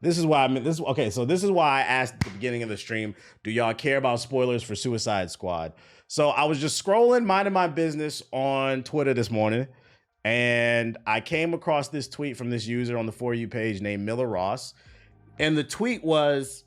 This is why okay, so this is why I asked at the beginning of the stream, do y'all care about spoilers for Suicide Squad? So I was just scrolling, minding my business on Twitter this morning, and I came across this tweet from this user on the For You page named Miller Ross. And the tweet was,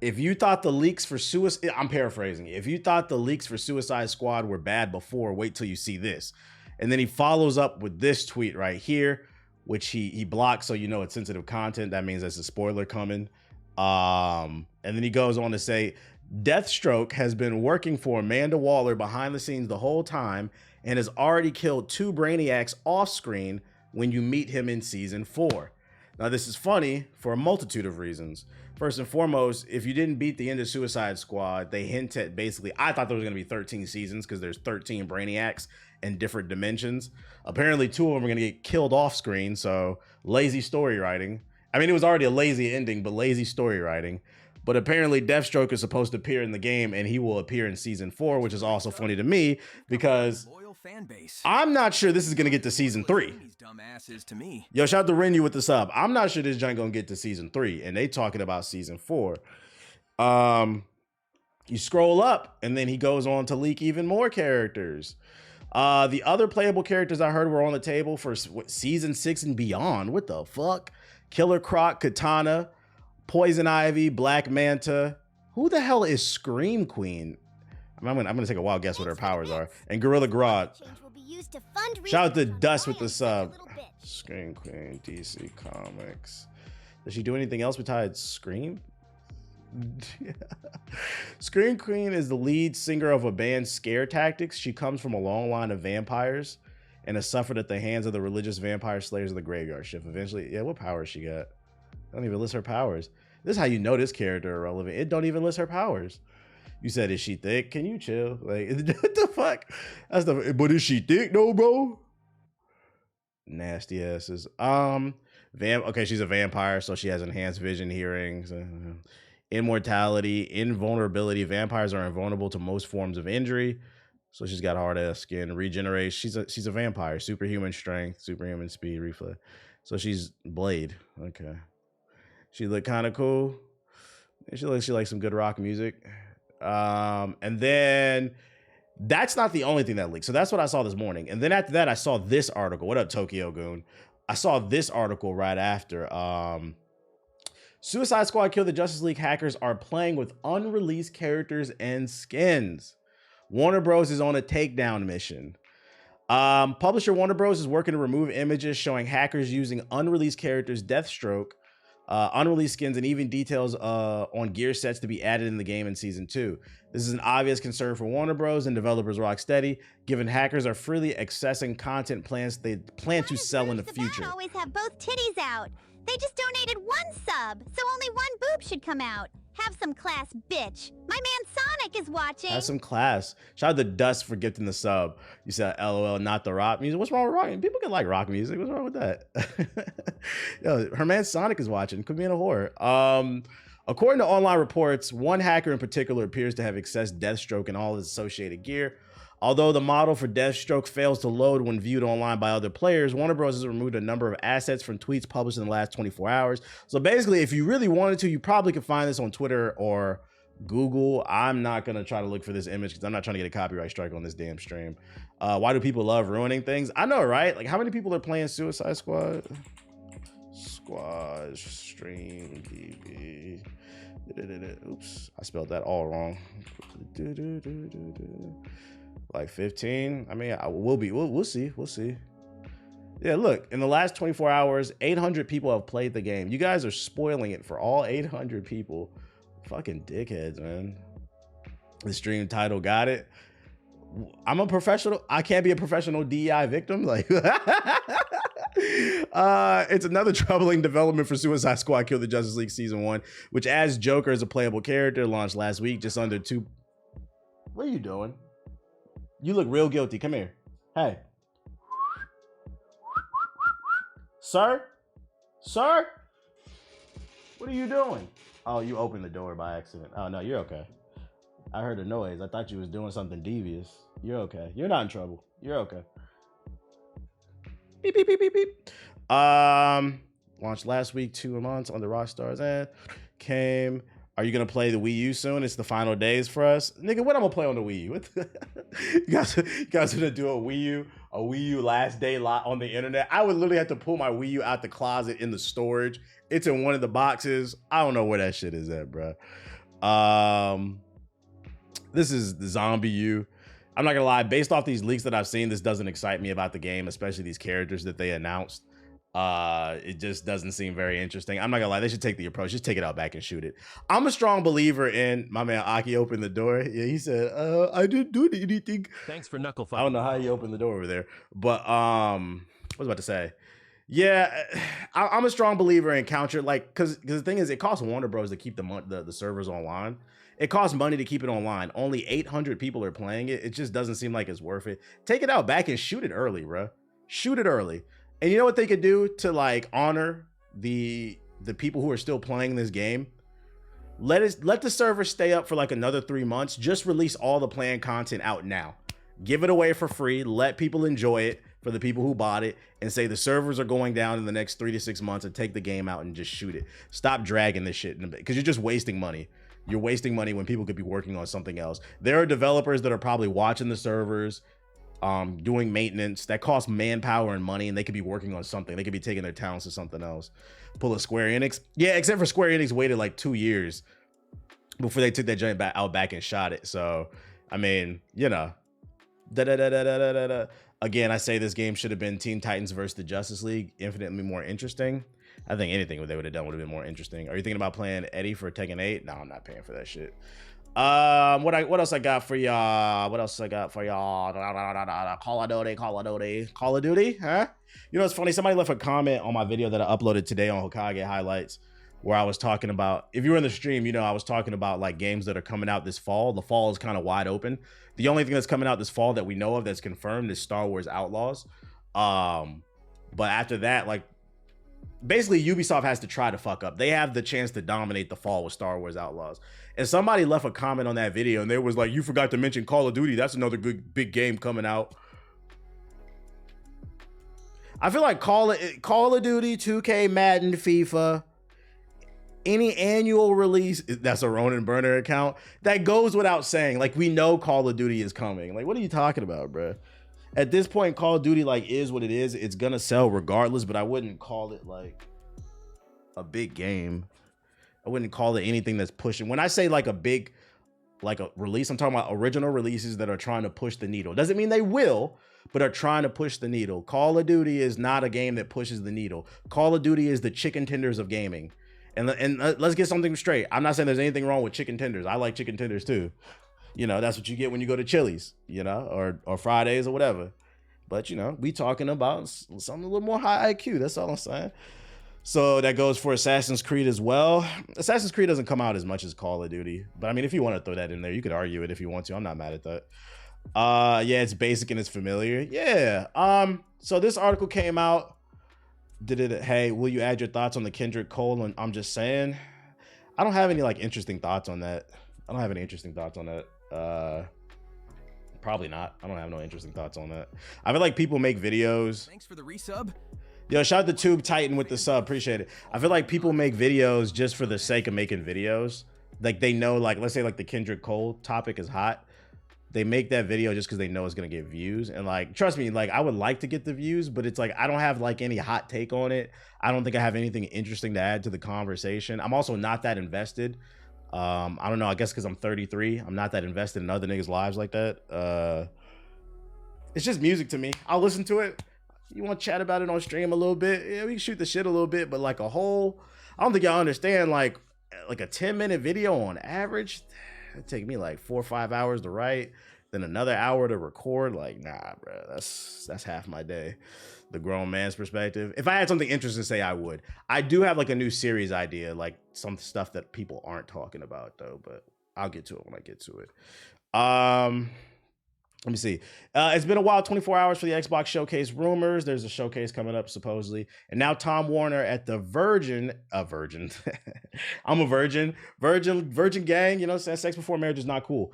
if you thought the leaks for Suicide, I'm paraphrasing, if you thought the leaks for Suicide Squad were bad before, wait till you see this. And then he follows up with this tweet right here, which he blocked, so you know it's sensitive content. That means there's a spoiler coming. And then he goes on to say, Deathstroke has been working for Amanda Waller behind the scenes the whole time and has already killed 2 Brainiacs off screen when you meet him in season 4. Now, this is funny for a multitude of reasons. First and foremost, if you didn't beat the end of Suicide Squad, they hint at basically, I thought there was going to be 13 seasons because there's 13 Brainiacs in different dimensions. Apparently, 2 of them are going to get killed off screen, so lazy story writing. I mean, it was already a lazy ending, but lazy story writing. But apparently Deathstroke is supposed to appear in the game, and he will appear in season 4, which is also funny to me because I'm not sure this is going to get to season 3. Yo, shout out to Renu with the sub. I'm not sure this joint going to get to season 3, and they talking about season 4. You scroll up, and then he goes on to leak even more characters. The other playable characters I heard were on the table for season 6 and beyond. What the fuck? Killer Croc, Katana, Poison Ivy, Black Manta. Who the hell is Scream Queen? I'm gonna take a wild guess what her powers are. And Gorilla Grodd. Shout out to Dust with the sub. Scream Queen, DC Comics. Does she do anything else besides Scream? Scream Queen is the lead singer of a band, Scare Tactics. She comes from a long line of vampires and has suffered at the hands of the religious vampire slayers of the Graveyard Shift. Eventually, yeah, what powers she got? I don't even list her powers. This is how you know this character irrelevant. It don't even list her powers. You said, is she thick? Can you chill? Like, what the fuck? That's the, but is she thick though, bro? Nasty asses. Okay, she's a vampire, so she has enhanced vision, hearing, immortality, invulnerability. Vampires are invulnerable to most forms of injury. So she's got hard ass skin, regeneration. She's a vampire, superhuman strength, superhuman speed, reflex. So she's Blade. Okay. She looked kind of cool. She likes some good rock music. And then that's not the only thing that leaked. So that's what I saw this morning. And then after that, I saw this article. What up, Tokyo Goon? I saw this article right after. Suicide Squad Kill the Justice League hackers are playing with unreleased characters and skins. Warner Bros. Is on a takedown mission. Publisher Warner Bros. Is working to remove images showing hackers using unreleased characters, Deathstroke, unreleased skins, and even details on gear sets to be added in the game in season 2. This is an obvious concern for Warner Bros. And developers Rocksteady, given hackers are freely accessing content plans they plan to sell in the future. Always have both titties out. They just donated 1 sub, so only 1 boob should come out. Have some class, bitch. My man Sonic is watching. Have some class. Shout out to Dust for gifting the sub. You said LOL, not the rock music. What's wrong with rock? People can like rock music. What's wrong with that? Yo, her man Sonic is watching. Could be in a horror. According to online reports, one hacker in particular appears to have accessed Deathstroke and all his associated gear. Although the model for Deathstroke fails to load when viewed online by other players, Warner Bros. Has removed a number of assets from tweets published in the last 24 hours. So basically, if you really wanted to, you probably could find this on Twitter or Google. I'm not going to try to look for this image because I'm not trying to get a copyright strike on this damn stream. Why do people love ruining things? I know, right? Like, how many people are playing Suicide Squad? Squad stream TV. Oops, I spelled that all wrong. Like 15. I mean, we'll see. We'll see. Yeah, look, in the last 24 hours, 800 people have played the game. You guys are spoiling it for all 800 people. Fucking dickheads, man. The stream title got it. I'm a professional. I can't be a professional DEI victim. Like, it's another troubling development for Suicide Squad Kill the Justice League Season 1, which adds Joker as a playable character, launched last week, just under 2. What are you doing? You look real guilty. Come here. Hey. Sir? Sir? What are you doing? Oh, you opened the door by accident. Oh, no, you're okay. I heard a noise. I thought you was doing something devious. You're okay. You're not in trouble. You're okay. Beep, beep, beep, beep, beep. launched last week, 2 months on the Rockstar's end. Came. Are you gonna play the Wii U soon? It's the final days for us, nigga. What I'm gonna play on the Wii U? You guys gonna do a Wii U last day lot on the internet? I would literally have to pull my Wii U out the closet in the storage. It's in one of the boxes. I don't know where that shit is at, bro. This is the Zombie U. I'm not gonna lie, based off these leaks that I've seen, this doesn't excite me about the game, especially these characters that they announced. It just doesn't seem very interesting. I'm not gonna lie, they should take the approach, just take it out back and shoot it. I'm a strong believer in my man Aki opened the door. Yeah, he said, I didn't do anything. Thanks for knuckle fighting. I don't know how he opened the door over there, but what was I about to say? Yeah, I'm a strong believer in counter, like, because the thing is, it costs Warner Bros to keep the servers online. It costs money to keep it online. Only 800 people are playing it. It just doesn't seem like it's worth it. Take it out back and shoot it early, bro. Shoot it early. And you know what they could do to like honor the people who are still playing this game? Let the server stay up for like another 3 months. Just release all the planned content out now. Give it away for free. Let people enjoy it for the people who bought it, and say the servers are going down in the next 3 to 6 months, and take the game out and just shoot it. Stop dragging this shit because you're just wasting money. You're wasting money when people could be working on something else. There are developers that are probably watching the servers, doing maintenance that costs manpower and money, and they could be working on something. They could be taking their talents to something else. Pull a Square Enix. Yeah, except for Square Enix waited like 2 years before they took that joint back and shot it. So, I mean, you know. Again, I say this game should have been Teen Titans versus the Justice League. Infinitely more interesting. I think anything they would have done would have been more interesting. Are you thinking about playing Eddie for Tekken 8? No, I'm not paying for that shit. What else I got for y'all? Call of Duty, huh? You know, it's funny. Somebody left a comment on my video that I uploaded today on Hokage Highlights, where I was talking about, if you were in the stream, you know, I was talking about like games that are coming out this fall. The fall is kind of wide open. The only thing that's coming out this fall that we know of that's confirmed is Star Wars Outlaws. But after that, like, basically Ubisoft has to try to fuck up. They have the chance to dominate the fall with Star Wars Outlaws. And somebody left a comment on that video and they was like, you forgot to mention Call of Duty. That's another good big game coming out. I feel like Call of Duty, 2K, Madden, FIFA, any annual release, that's a Ronin Burner account, that goes without saying. Like, we know Call of Duty is coming. Like, what are you talking about, bro? At this point, Call of Duty like is what it is. It's gonna sell regardless, but I wouldn't call it like a big game. I wouldn't call it anything that's pushing. When I say like a big, like a release, I'm talking about original releases that are trying to push the needle. Doesn't mean they will, but are trying to push the needle. Call of Duty is not a game that pushes the needle. Call of Duty is the chicken tenders of gaming. And let's get something straight. I'm not saying there's anything wrong with chicken tenders. I like chicken tenders too. You know, that's what you get when you go to Chili's, you know, or Fridays or whatever. But, you know, we talking about something a little more high IQ. That's all I'm saying. So that goes for Assassin's Creed as well. Assassin's Creed doesn't come out as much as Call of Duty. But, I mean, if you want to throw that in there, you could argue it if you want to. I'm not mad at that. Yeah, it's basic and it's familiar. Yeah. So this article came out. Hey, will you add your thoughts on the Kendrick Cole? And I'm just saying, I don't have any, like, interesting thoughts on that. Probably not. I don't have no interesting thoughts on that. I feel like people make videos. Thanks for the resub. Yo, shout out to Tube Titan with the sub. Appreciate it. I feel like people make videos just for the sake of making videos. Like, they know, like, let's say like the Kendrick Cole topic is hot. They make that video just because they know it's gonna get views. And like, trust me, like, I would like to get the views, but it's like I don't have like any hot take on it. I don't think I have anything interesting to add to the conversation. I'm also not that invested. I don't know, I guess because I'm 33, I'm not that invested in other niggas' lives like that. It's just music to me. I'll listen to it. You want to chat about it on stream a little bit? Yeah, we can shoot the shit a little bit, but like a whole, I don't think y'all understand, like a 10-minute video on average, it'd take me like 4 or 5 hours to write, then another hour to record. Like, nah, bro, that's half my day. The grown man's perspective. If I had something interesting to say, I would. I do have like a new series idea, like some stuff that people aren't talking about though, but I'll get to it when I get to it. Let me see. It's been a while, 24 hours for the Xbox Showcase rumors. There's a showcase coming up supposedly. And now Tom Warner at the Virgin. I'm a virgin gang, you know, sex before marriage is not cool.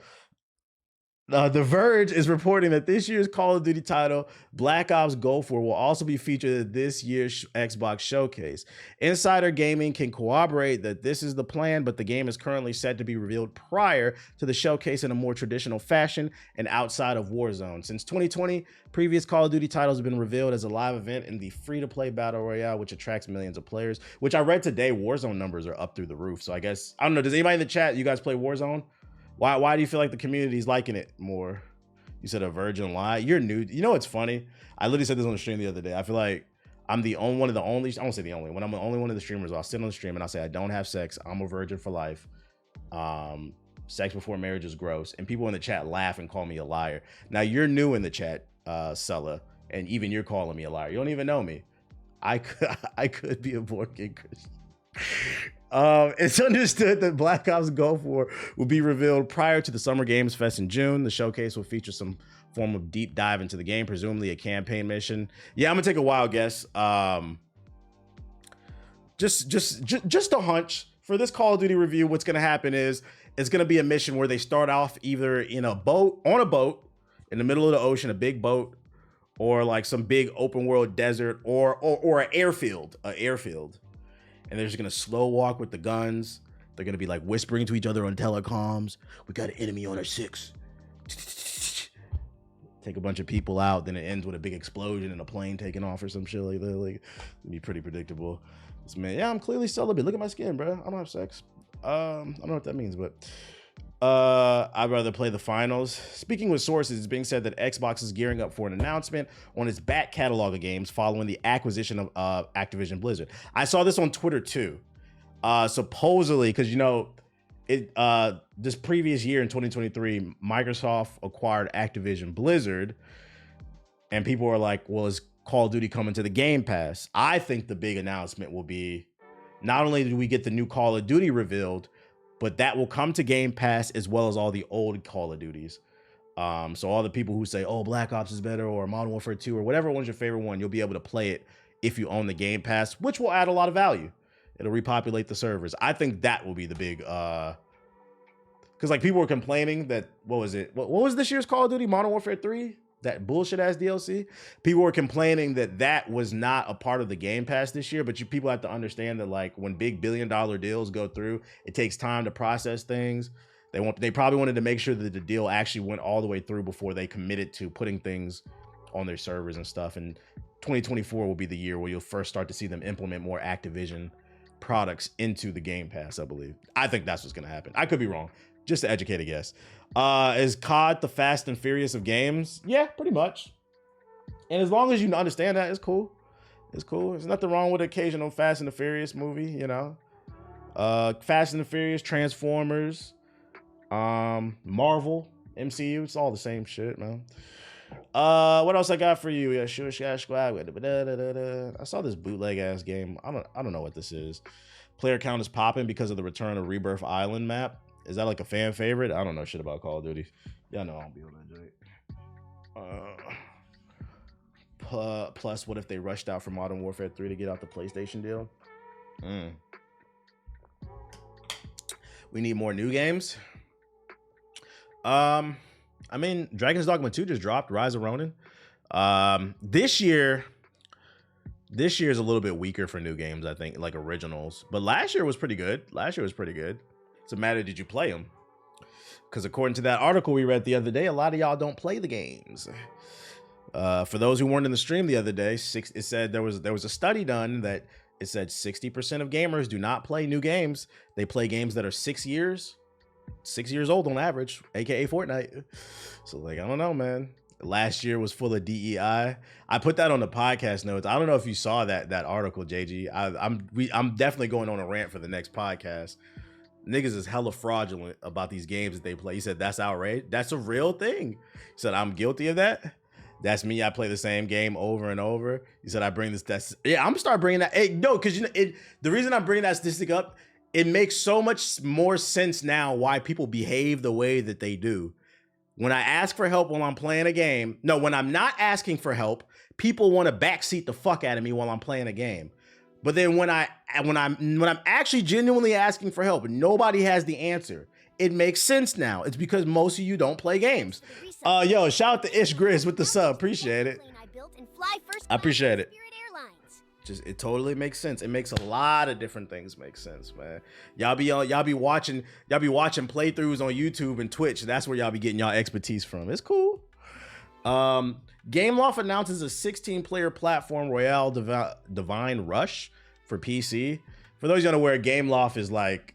The Verge is reporting that this year's Call of Duty title, Black Ops Gulf War, will also be featured at this year's Xbox Showcase. Insider Gaming can corroborate that this is the plan, but the game is currently set to be revealed prior to the showcase in a more traditional fashion and outside of Warzone. Since 2020, previous Call of Duty titles have been revealed as a live event in the free-to-play Battle Royale, which attracts millions of players, which I read today, Warzone numbers are up through the roof. So I guess, I don't know, does anybody in the chat, you guys play Warzone? Why do you feel like the community's liking it more? You said a virgin lie. You're new. You know what's funny? I literally said this on the stream the other day. I feel like I'm the only one of the only. I won't say the only one. I'm the only one of the streamers. I'll sit on the stream and I'll say I don't have sex. I'm a virgin for life. Sex before marriage is gross. And people in the chat laugh and call me a liar. Now you're new in the chat, Sulla, and even you're calling me a liar. You don't even know me. I could be a born-again Christian. It's understood that Black Ops Gulf War will be revealed prior to the Summer Games Fest in June. The showcase will feature some form of deep dive into the game, presumably a campaign mission. Yeah, I'm gonna take a wild guess. Just a hunch for this Call of Duty review. What's gonna happen is it's gonna be a mission where they start off either in a boat, on a boat in the middle of the ocean, a big boat, or like some big open world desert, or an airfield, and they're just gonna slow walk with the guns. They're gonna be like whispering to each other on telecoms. We got an enemy on our 6. Take a bunch of people out, then it ends with a big explosion and a plane taking off or some shit like that. Like, it'd be pretty predictable. This man, yeah, I'm clearly celibate. Look at my skin, bro. I don't have sex. I don't know what that means, but I'd rather play the finals. Speaking with sources, it's being said that Xbox is gearing up for an announcement on its back catalog of games following the acquisition of Activision Blizzard. I saw this on Twitter too. Supposedly, because you know, this previous year in 2023, Microsoft acquired Activision Blizzard, and people are like, well, is Call of Duty coming to the Game Pass? I think the big announcement will be, not only do we get the new Call of Duty revealed, but that will come to Game Pass as well as all the old Call of Duties. So all the people who say, oh, Black Ops is better, or Modern Warfare 2, or whatever one's your favorite one, you'll be able to play it if you own the Game Pass, which will add a lot of value. It'll repopulate the servers. I think that will be the big, because like people were complaining that, what was it? What was this year's Call of Duty? Modern Warfare 3? That bullshit ass DLC. People were complaining that that was not a part of the Game Pass this year, but people have to understand that like when big $1 billion deals go through, it takes time to process things. They probably wanted to make sure that the deal actually went all the way through before they committed to putting things on their servers and stuff. And 2024 will be the year where you'll first start to see them implement more Activision products into the Game Pass, I believe. I think that's what's going to happen. I could be wrong. Just to educate a guess. Is COD the Fast and Furious of games? Yeah, pretty much. And as long as you understand that, it's cool. It's cool. There's nothing wrong with occasional Fast and the Furious movie, you know. Fast and the Furious, Transformers, Marvel, MCU. It's all the same shit, man. What else I got for you? Yeah, Suicide Squad. I saw this bootleg ass game. I don't know what this is. Player count is popping because of the return of Rebirth Island map. Is that like a fan favorite? I don't know shit about Call of Duty. Y'all know I don't be on that joint. Plus, what if they rushed out for Modern Warfare 3 to get out the PlayStation deal? We need more new games. I mean, Dragon's Dogma 2 just dropped, Rise of Ronin. This year is a little bit weaker for new games, I think, like originals. But last year was pretty good. It's a matter, did you play them? Because according to that article we read the other day, a lot of y'all don't play the games. For those who weren't in the stream the other day, it said there was a study done that it said 60% of gamers do not play new games. They play games that are 6 years old on average, aka Fortnite. So like, I don't know, man. Last year was full of DEI. I put that on the podcast notes. I don't know if you saw that article, JG. I'm definitely going on a rant for the next podcast. Niggas is hella fraudulent about these games that they play. He said, that's outrage. That's a real thing. He said, I'm guilty of that. That's me. I play the same game over and over. He said, I bring this. Yeah, I'm gonna start bringing that. Hey, no, because the reason I'm bringing that statistic up, it makes so much more sense now why people behave the way that they do. When I ask for help while I'm playing a game, when I'm not asking for help, people want to backseat the fuck out of me while I'm playing a game. But then when I'm actually genuinely asking for help, nobody has the answer. it makes sense now. It's because most of you don't play games. Yo, shout out to Ish Grizz with the sub. Appreciate it. I appreciate it. Just, it totally makes sense. It makes a lot of different things make sense, man. Y'all be watching playthroughs on YouTube and Twitch. That's where y'all be getting y'all expertise from. It's cool. Gameloft announces a 16-player platform Royale Divine Rush for PC. For those you don't know where Gameloft is like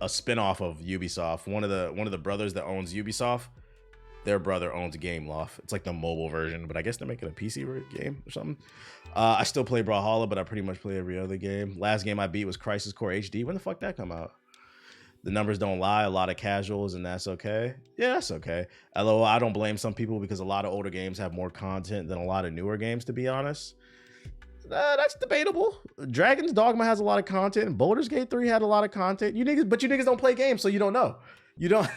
a spin-off of Ubisoft. One of the brothers that owns Ubisoft, their brother owns Gameloft. It's like the mobile version, but I guess they're making a PC game or something. I still play Brawlhalla, but I pretty much play every other game. Last game I beat was Crisis Core HD. When the fuck that come out? The numbers don't lie. A lot of casuals, and that's okay. Yeah, that's okay. LOL, I don't blame some people because a lot of older games have more content than a lot of newer games, to be honest. That's debatable. Dragon's Dogma has a lot of content, and Baldur's Gate 3 had a lot of content. You niggas don't play games, so you don't know. You don't.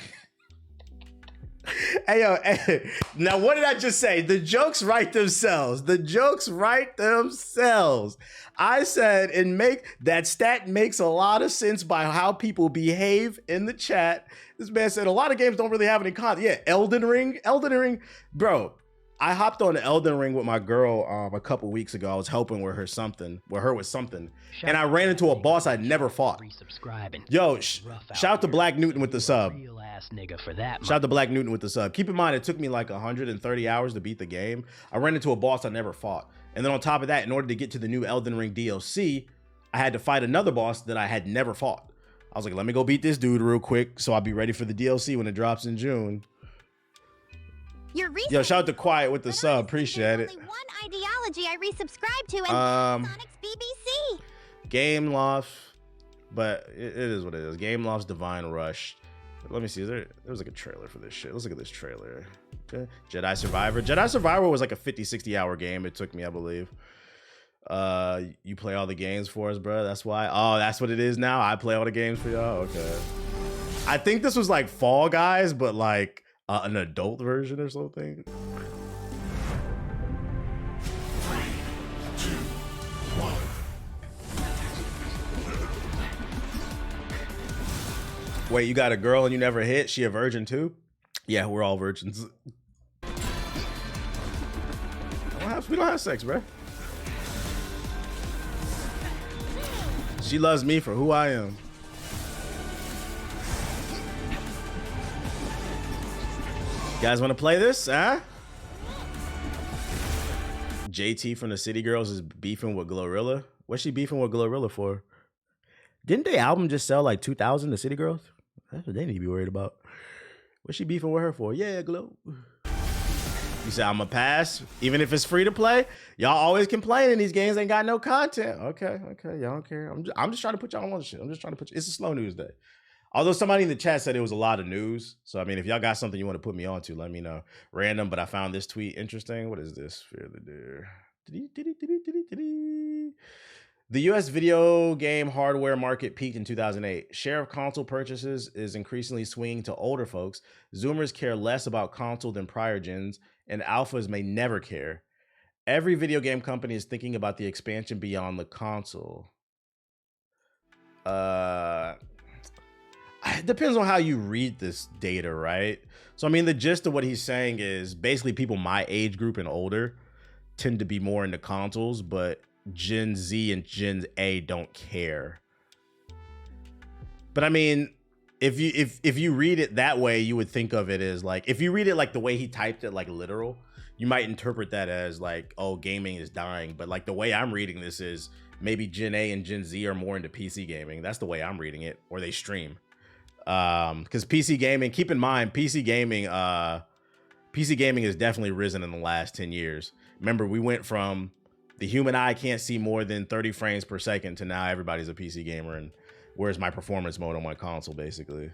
Hey, yo, hey. Now what did I just say? The jokes write themselves. The jokes write themselves. I said that stat makes a lot of sense by how people behave in the chat. This man said a lot of games don't really have any content. Yeah, Elden Ring, bro. I hopped on Elden Ring with my girl a couple weeks ago. I was helping with her with something, and I ran into a boss I'd never fought. Yo, shout out to Black Newton with the sub. Shout out to Black Newton with the sub. Keep in mind, it took me like 130 hours to beat the game. I ran into a boss I never fought, and then on top of that, in order to get to the new Elden Ring DLC, I had to fight another boss that I had never fought. I was like, let me go beat this dude real quick, so I'll be ready for the DLC when it drops in June. Yo, shout out to Quiet with the sub. Appreciate it. Only one ideology I resubscribe to, and Sonic's BBC. Gameloft, but it is what it is. Gameloft's Divine Rush. Let me see. There was like a trailer for this shit. Let's look at this trailer. Okay. Jedi Survivor. Jedi Survivor was like a 50-60 hour game. It took me, I believe. You play all the games for us, bro. That's why. Oh, that's what it is now. I play all the games for y'all. Okay. I think this was like Fall Guys, but like an adult version or something. 3, 2, 1. Wait, you got a girl and you never hit? She a virgin too? Yeah, we're all virgins. We don't have sex, bro. She loves me for who I am. You guys want to play this, huh? JT from the City Girls is beefing with Glorilla. What's she beefing with Glorilla for? Didn't their album just sell like 2,000, the City Girls? That's what they need to be worried about. What's she beefing with her for? Yeah, Glow. You say I'm a pass, even if it's free to play. Y'all always complaining these games ain't got no content. Okay, y'all don't care. I'm just trying to put y'all on shit. It's a slow news day. Although somebody in the chat said it was a lot of news. So, I mean, if y'all got something you want to put me on to, let me know. Random, but I found this tweet interesting. What is this? Fear the Deer. The US video game hardware market peaked in 2008. Share of console purchases is increasingly swinging to older folks. Zoomers care less about console than prior gens, and alphas may never care. Every video game company is thinking about the expansion beyond the console. It depends on how you read this data, right? So, I mean, the gist of what he's saying is basically people my age group and older tend to be more into consoles, but Gen Z and Gen A don't care. But I mean, if you read it that way, you would think of it as like, if you read it like the way he typed it, like literal, you might interpret that as like, oh, gaming is dying. But like the way I'm reading this is maybe Gen A and Gen Z are more into PC gaming. That's the way I'm reading it, or they stream. Because PC gaming, keep in mind, PC gaming has definitely risen in the last 10 years. Remember, we went from the human eye can't see more than 30 frames per second to now everybody's a PC gamer, and where's my performance mode on my console, basically.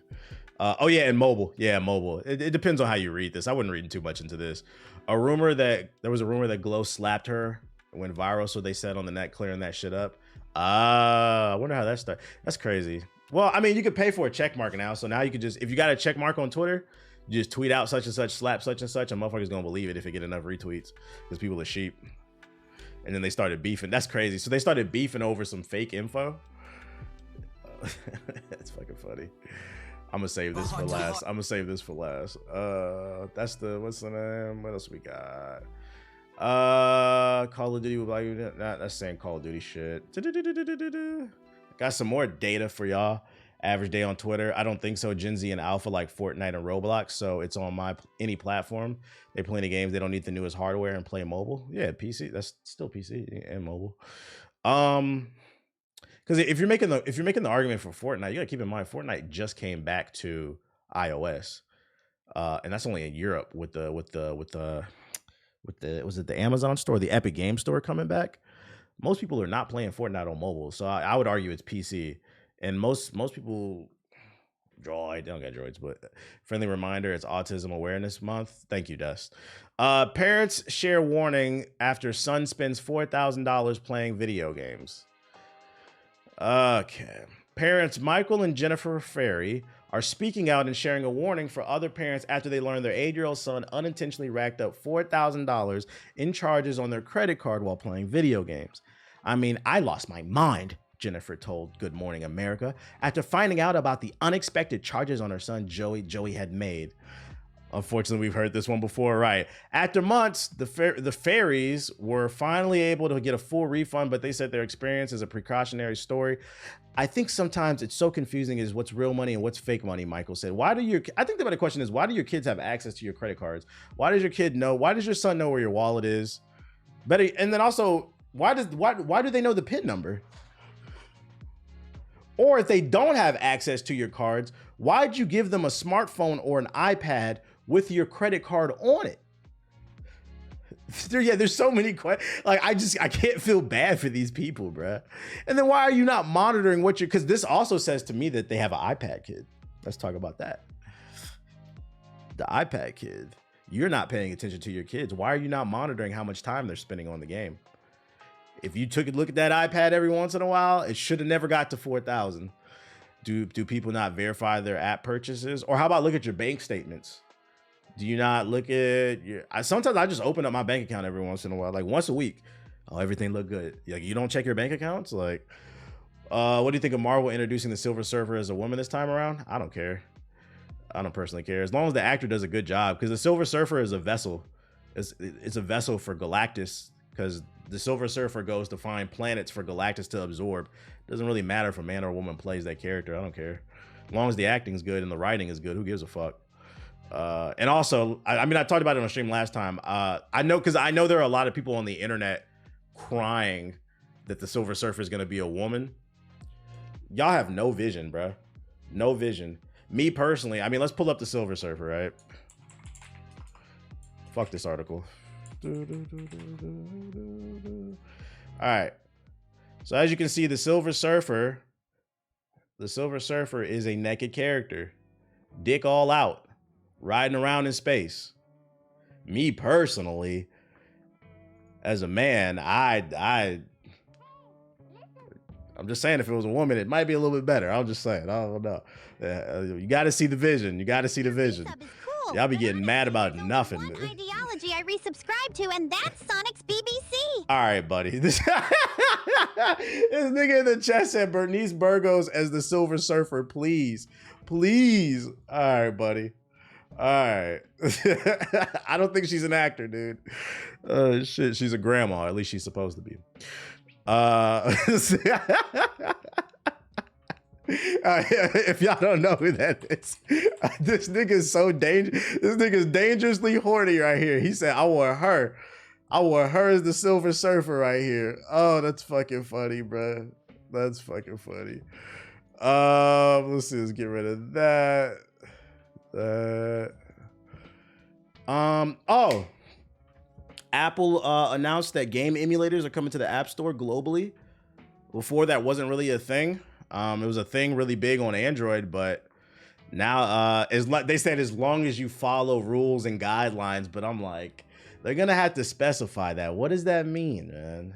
Oh yeah, and mobile. Yeah, mobile. It depends on how you read this. I wouldn't read too much into this. There was a rumor that Glow slapped her, went viral, so they said on the net, clearing that shit up. I wonder how that started. That's crazy. Well, I mean, you could pay for a check mark now, so now you could just, if you got a check mark on Twitter, you just tweet out such and such, slap such and such, and motherfuckers gonna believe it if it get enough retweets, because people are sheep. And then they started beefing. That's crazy. So they started beefing over some fake info. That's fucking funny. I'm gonna save this for last. I'm gonna save this for last. That's the what's the name? What else we got? Call of Duty. Nah, that's saying Call of Duty shit. Got some more data for y'all. Average day on Twitter. I don't think so. Gen Z and Alpha like Fortnite and Roblox, so it's on any platform. They play any games. They don't need the newest hardware and play mobile. Yeah, PC. That's still PC and mobile. Because if you're making the argument for Fortnite, you gotta keep in mind Fortnite just came back to iOS, and that's only in Europe with the was it the Amazon store, the Epic Game Store coming back. Most people are not playing Fortnite on mobile, so I would argue it's PC. And most people they don't get droids, but friendly reminder, it's Autism Awareness Month. Thank you, Dust. Parents share warning after son spends $4,000 playing video games. Okay. Parents Michael and Jennifer Ferry are speaking out and sharing a warning for other parents after they learned their 8-year-old son unintentionally racked up $4,000 in charges on their credit card while playing video games. I mean, I lost my mind, Jennifer told Good Morning America after finding out about the unexpected charges on her son Joey had made. Unfortunately, we've heard this one before, right? After months, the Ferries were finally able to get a full refund, but they said their experience is a precautionary story. I think sometimes it's so confusing is what's real money and what's fake money, Michael said. I think the better question is, why do your kids have access to your credit cards? Why does your son know where your wallet is? Better, and then also, why do they know the PIN number? Or if they don't have access to your cards, why'd you give them a smartphone or an iPad with your credit card on it? There's so many questions. Like, I can't feel bad for these people, bruh. And then why are you not monitoring because this also says to me that they have an iPad kid. Let's talk about that. The iPad kid. You're not paying attention to your kids. Why are you not monitoring how much time they're spending on the game? If you took a look at that iPad every once in a while, it should have never got to 4,000. Do people not verify their app purchases? Or how about look at your bank statements? Do you not look at sometimes I just open up my bank account every once in a while, like once a week. Oh, everything look good. Like, you don't check your bank accounts? Like, what do you think of Marvel introducing the Silver Surfer as a woman this time around? I don't care. I don't personally care. As long as the actor does a good job, because the Silver Surfer is a vessel. It's a vessel for Galactus, because the Silver Surfer goes to find planets for Galactus to absorb. It doesn't really matter if a man or a woman plays that character. I don't care. As long as the acting's good and the writing is good, who gives a fuck? And also, I mean, I talked about it on stream last time. I know there are a lot of people on the internet crying that the Silver Surfer is going to be a woman. Y'all have no vision, bro. No vision. Me personally, I mean, let's pull up the Silver Surfer, right? Fuck this article. All right. So as you can see, the Silver Surfer is a naked character, dick all out, riding around in space. Me personally, as a man, I'm just saying, if it was a woman, it might be a little bit better. I'm just saying. I don't know. You got to see the vision. You got to see the vision. Cool. Y'all be getting mad about nothing. One ideology I resubscribe to, and that's Sonic's BBC. All right, buddy. This nigga in the chat said Bernice Burgos as the Silver Surfer, please. Please. All right, buddy. All right. I don't think she's an actor, dude. Shit, she's a grandma. At least she's supposed to be. If y'all don't know who that is, this nigga is so dangerous. This nigga is dangerously horny right here. He said, I want her as the Silver Surfer right here. Oh, that's fucking funny, bro. That's fucking funny. Let's see, let's get rid of that. Apple announced that game emulators are coming to the App Store globally. Before, that wasn't really a thing. It was a thing really big on Android, but now they said as long as you follow rules and guidelines, but I'm like, they're gonna have to specify that. What does that mean, man?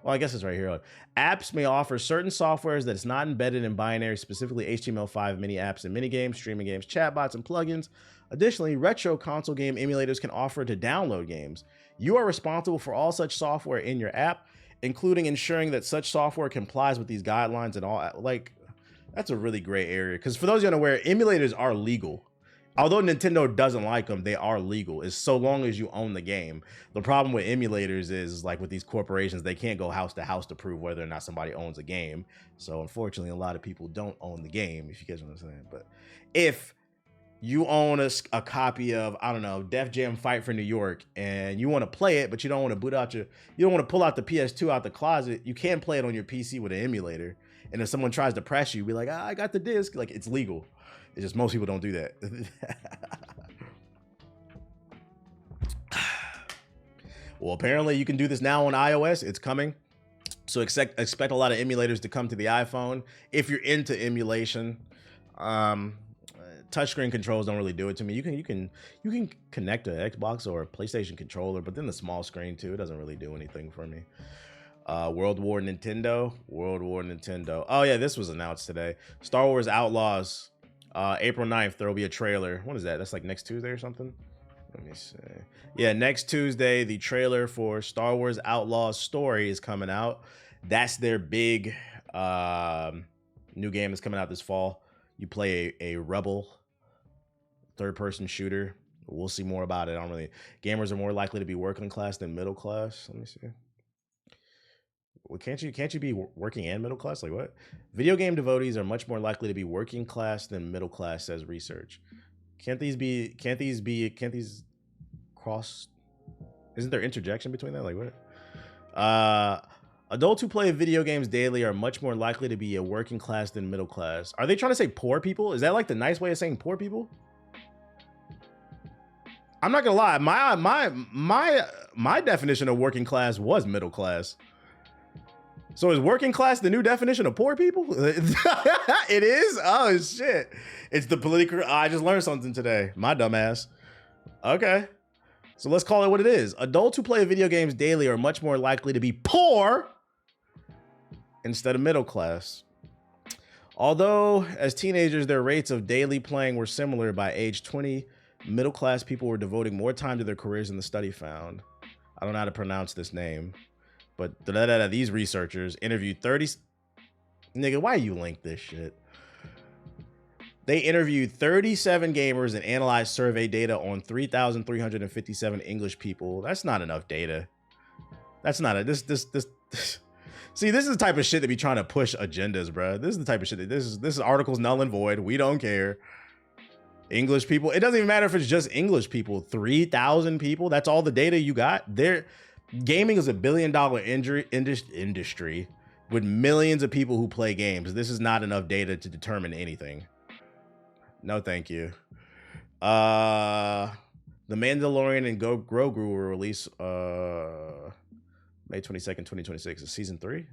Well, I guess it's right here. Apps may offer certain softwares that's not embedded in binary, specifically HTML5 mini apps and mini games, streaming games, chatbots, and plugins. Additionally, retro console game emulators can offer to download games. You are responsible for all such software in your app, including ensuring that such software complies with these guidelines and all. Like, That's a really great area. Because for those you unaware, emulators are legal. Although Nintendo doesn't like them, they are legal. It's so long as you own the game. The problem with emulators is like with these corporations, they can't go house to house to prove whether or not somebody owns a game. So unfortunately, a lot of people don't own the game, if you guys know what I'm saying. But if you own a copy of, I don't know, Def Jam Fight for New York, and you want to play it, but you don't want to you don't want to pull out the PS2 out the closet, you can play it on your PC with an emulator. And if someone tries to press you, be like, I got the disc. Like, it's legal. It's just most people don't do that. Well, apparently you can do this now on iOS. It's coming. So expect a lot of emulators to come to the iPhone. If you're into emulation, touchscreen controls don't really do it to me. You can connect an Xbox or a PlayStation controller, but then the small screen too, it doesn't really do anything for me. World War Nintendo. Oh yeah, this was announced today. Star Wars Outlaws. April 9th, there will be a trailer. What is that? That's like next Tuesday or something? Let me see. Yeah, next Tuesday, the trailer for Star Wars Outlaws Story is coming out. That's their big new game that's coming out this fall. You play a rebel third-person shooter. We'll see more about it. Gamers are more likely to be working class than middle class. Let me see. Well, can't you be working and middle class? Like what? Video game devotees are much more likely to be working class than middle class, says research. Can't these cross? Isn't there interjection between that? Like what? Adults who play video games daily are much more likely to be a working class than middle class. Are they trying to say poor people? Is that like the nice way of saying poor people? I'm not gonna lie. My definition of working class was middle class. So is working class the new definition of poor people? It is? Oh, shit. It's the political... I just learned something today. My dumb ass. Okay. So let's call it what it is. Adults who play video games daily are much more likely to be poor instead of middle class. Although, as teenagers, their rates of daily playing were similar, by age 20, middle class people were devoting more time to their careers than the study found. I don't know how to pronounce this name. But these researchers interviewed 30... Nigga, why you link this shit? They interviewed 37 gamers and analyzed survey data on 3,357 English people. That's not enough data. That's not a... See, this is the type of shit that be trying to push agendas, bro. This is the type of shit that... This is articles null and void. We don't care. English people. It doesn't even matter if it's just English people. 3,000 people. That's all the data you got. Gaming is $1 billion industry with millions of people who play games. This is not enough data to determine anything. No, thank you. The Mandalorian and Grogu will release May 22nd, 2026. Is season 3?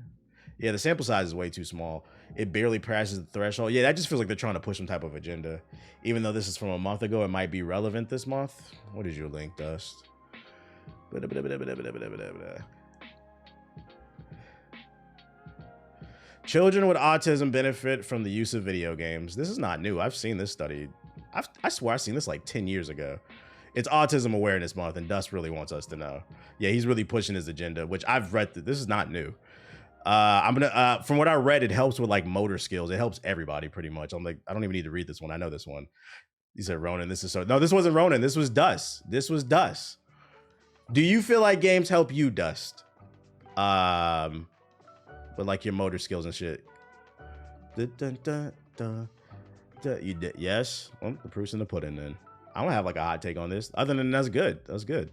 Yeah, the sample size is way too small. It barely passes the threshold. Yeah, that just feels like they're trying to push some type of agenda. Even though this is from a month ago, it might be relevant this month. What is your link, Dust? Children with autism benefit from the use of video games. This is not new. I've seen this study. I swear I've seen this like 10 years ago. It's Autism Awareness Month, and Dust really wants us to know. Yeah, he's really pushing his agenda, which I've read. This is not new. From what I read, it helps with like motor skills. It helps everybody pretty much. I'm like, I don't even need to read this one. I know this one. He said Ronan. No, this wasn't Ronan. This was Dust. Do you feel like games help you, Dust? But like your motor skills and shit. You did, yes. Well, the proof's in the pudding then. I don't have like a hot take on this. Other than that's good. That's good.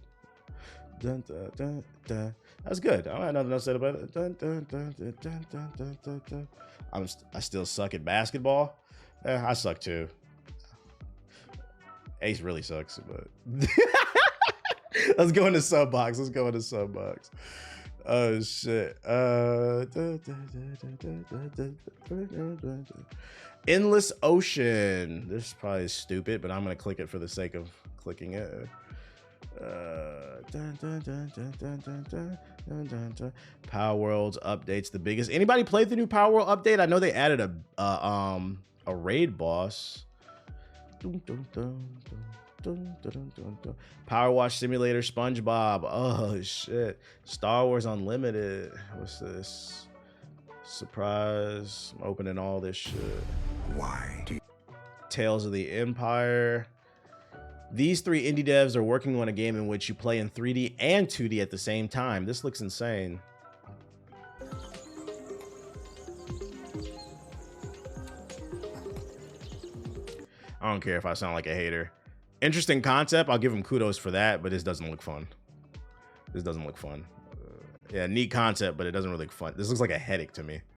That's good. I don't have nothing else to say about it. I still suck at basketball. I suck too. Ace really sucks, but let's go into sub box. Oh shit. Endless Ocean. This is probably stupid, but I'm gonna click it for the sake of clicking it. Power Worlds updates the biggest. Anybody played the new Power World update? I know they added a raid boss. Power Wash Simulator, SpongeBob. Oh shit. Star Wars Unlimited. What's this? Surprise. I'm opening all this shit. Why do Tales of the Empire. These 3 indie devs are working on a game in which you play in 3D and 2D at the same time. This looks insane. I don't care if I sound like a hater. Interesting concept. I'll give him kudos for that, but this doesn't look fun. This doesn't look fun. Yeah, neat concept, but it doesn't really look fun. This looks like a headache to me.